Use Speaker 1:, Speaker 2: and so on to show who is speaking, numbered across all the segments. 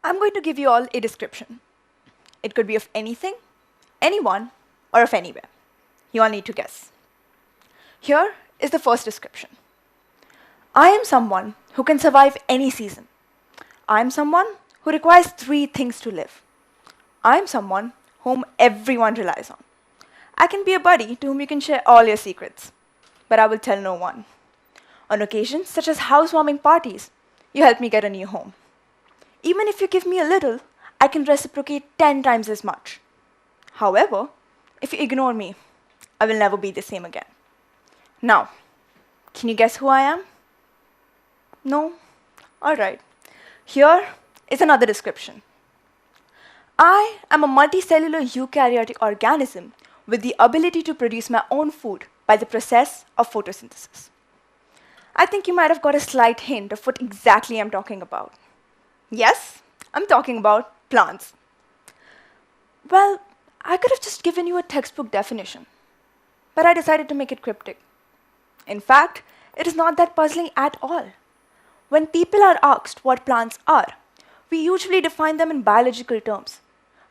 Speaker 1: I'm going to give you all a description. It could be of anything, anyone, or of anywhere. You all need to guess. Here is the first description. I am someone who can survive any season. I am someone who requires 3 things to live. I am someone whom everyone relies on. I can be a buddy to whom you can share all your secrets, but I will tell no one. On occasions such as housewarming parties, you help me get a new home. Even if you give me a little, I can reciprocate 10 times as much. However, if you ignore me, I will never be the same again. Now, can you guess who I am? No? Alright. Here is another description. I am a multicellular eukaryotic organism with the ability to produce my own food by the process of photosynthesis. I think you might have got a slight hint of what exactly I'm talking about. Yes, I'm talking about plants. Well, I could have just given you a textbook definition, but I decided to make it cryptic. In fact, it is not that puzzling at all. When people are asked what plants are, we usually define them in biological terms,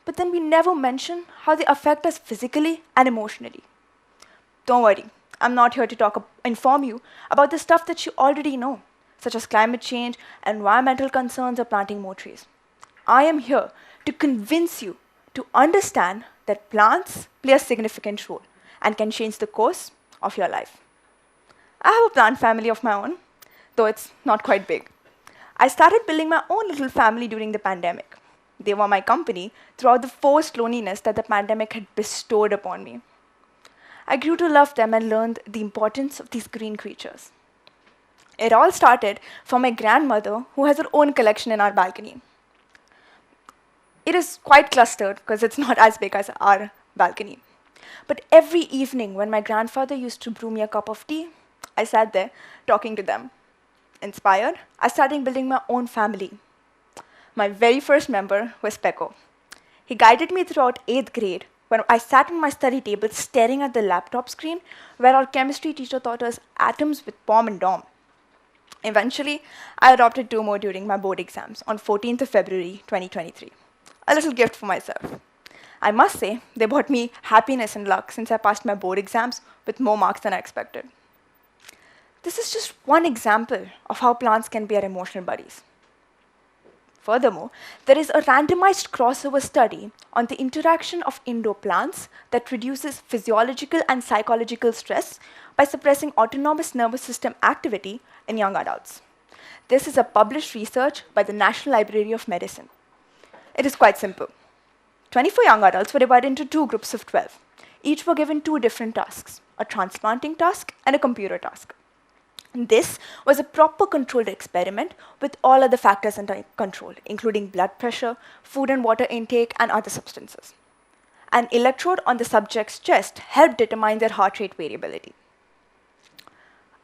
Speaker 1: but then we never mention how they affect us physically and emotionally. Don't worry, I'm not here to inform you about the stuff that you already know, such as climate change, environmental concerns, or planting more trees. I am here to convince you to understand that plants play a significant role and can change the course of your life. I have a plant family of my own, though it's not quite big. I started building my own little family during the pandemic. They were my company throughout the forced loneliness that the pandemic had bestowed upon me. I grew to love them and learned the importance of these green creatures. It all started from my grandmother, who has her own collection in our balcony. It is quite clustered because it's not as big as our balcony. But every evening when my grandfather used to brew me a cup of tea, I sat there talking to them. Inspired, I started building my own family. My very first member was Pecco. He guided me throughout 8th grade when I sat on my study table staring at the laptop screen where our chemistry teacher taught us atoms with Pom and Dom. Eventually, I adopted 2 more during my board exams on 14th of February 2023. A little gift for myself. I must say, they brought me happiness and luck since I passed my board exams with more marks than I expected. This is just one example of how plants can be our emotional buddies. Furthermore, there is a randomized crossover study on the interaction of indoor plants that reduces physiological and psychological stress by suppressing autonomous nervous system activity in young adults. This is a published research by the National Library of Medicine. It is quite simple. 24 young adults were divided into 2 groups of 12. Each were given 2 different tasks, a transplanting task and a computer task. This was a proper controlled experiment with all other factors under control, including blood pressure, food and water intake, and other substances. An electrode on the subject's chest helped determine their heart rate variability.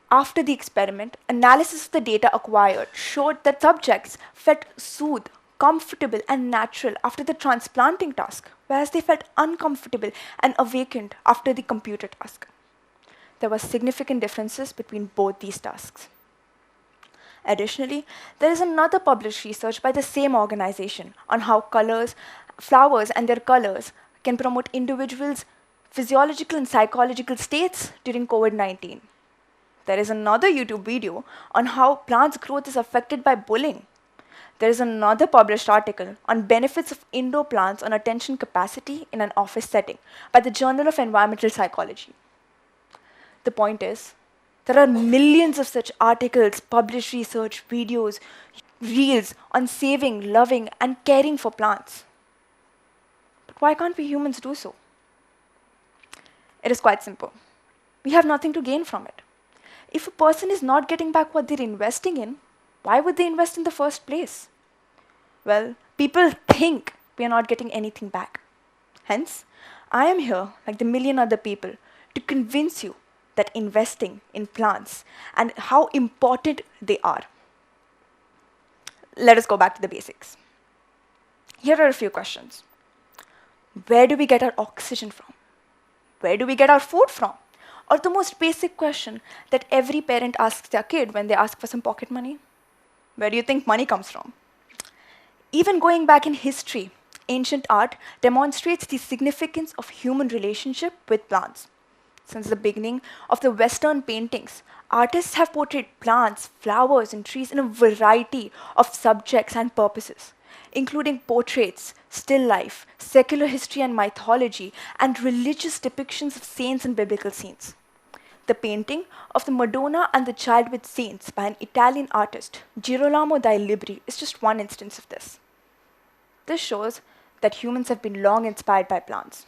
Speaker 1: After the experiment, analysis of the data acquired showed that subjects felt soothed, comfortable, and natural after the transplanting task, whereas they felt uncomfortable and awakened after the computer task. There were significant differences between both these tasks. Additionally, there is another published research by the same organization on how flowers and their colors can promote individuals' physiological and psychological states during COVID-19. There is another YouTube video on how plants' growth is affected by bullying. There is another published article on benefits of indoor plants on attention capacity in an office setting by the Journal of Environmental Psychology. The point is, there are millions of such articles, published research, videos, reels on saving, loving, and caring for plants. But why can't we humans do so? It is quite simple. We have nothing to gain from it. If a person is not getting back what they're investing in, why would they invest in the first place? Well, people think we are not getting anything back. Hence, I am here, like the million other people, to convince you that investing in plants and how important they are. Let us go back to the basics. Here are a few questions. Where do we get our oxygen from? Where do we get our food from? Or the most basic question that every parent asks their kid when they ask for some pocket money. Where do you think money comes from? Even going back in history, ancient art demonstrates the significance of human relationship with plants. Since the beginning of the Western paintings, artists have portrayed plants, flowers, and trees in a variety of subjects and purposes, including portraits, still life, secular history and mythology, and religious depictions of saints and biblical scenes. The painting of the Madonna and the Child with Saints by an Italian artist, Girolamo dai Libri, is just one instance of this. This shows that humans have been long inspired by plants.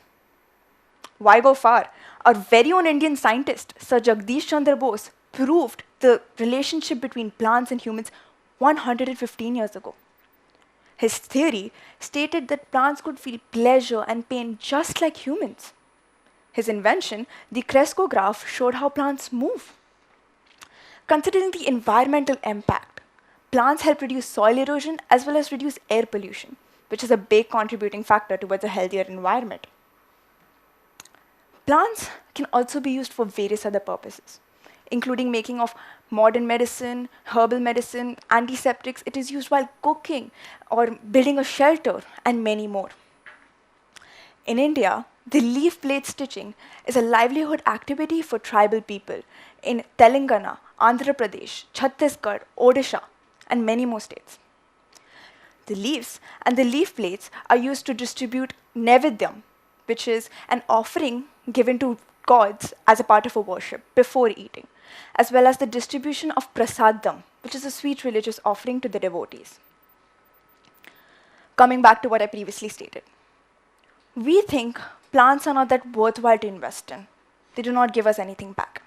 Speaker 1: Why go far? Our very own Indian scientist, Sir Jagdish Chandra Bose, proved the relationship between plants and humans 115 years ago. His theory stated that plants could feel pleasure and pain just like humans. His invention, the crescograph, showed how plants move. Considering the environmental impact, plants help reduce soil erosion as well as reduce air pollution, which is a big contributing factor towards a healthier environment. Plants can also be used for various other purposes, including making of modern medicine, herbal medicine, antiseptics. It is used while cooking or building a shelter, and many more. In India, the leaf blade stitching is a livelihood activity for tribal people in Telangana, Andhra Pradesh, Chhattisgarh, Odisha, and many more states. The leaves and the leaf blades are used to distribute nevedyam, which is an offering given to gods as a part of a worship before eating, as well as the distribution of prasadam, which is a sweet religious offering to the devotees. Coming back to what I previously stated, we think plants are not that worthwhile to invest in. They do not give us anything back.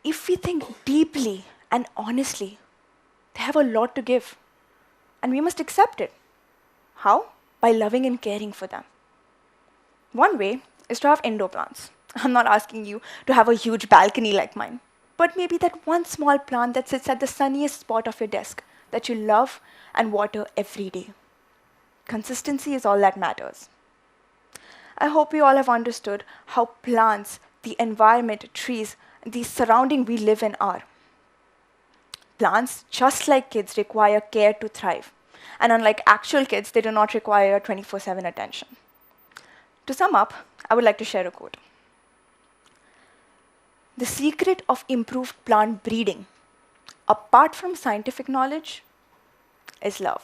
Speaker 1: If we think deeply and honestly, they have a lot to give, and we must accept it. How? By loving and caring for them. One way is to have indoor plants. I'm not asking you to have a huge balcony like mine, but maybe that one small plant that sits at the sunniest spot of your desk that you love and water every day. Consistency is all that matters. I hope you all have understood how plants, the environment, trees, the surrounding we live in are. Plants, just like kids, require care to thrive. And unlike actual kids, they do not require 24/7 attention. To sum up, I would like to share a quote. The secret of improved plant breeding, apart from scientific knowledge, is love.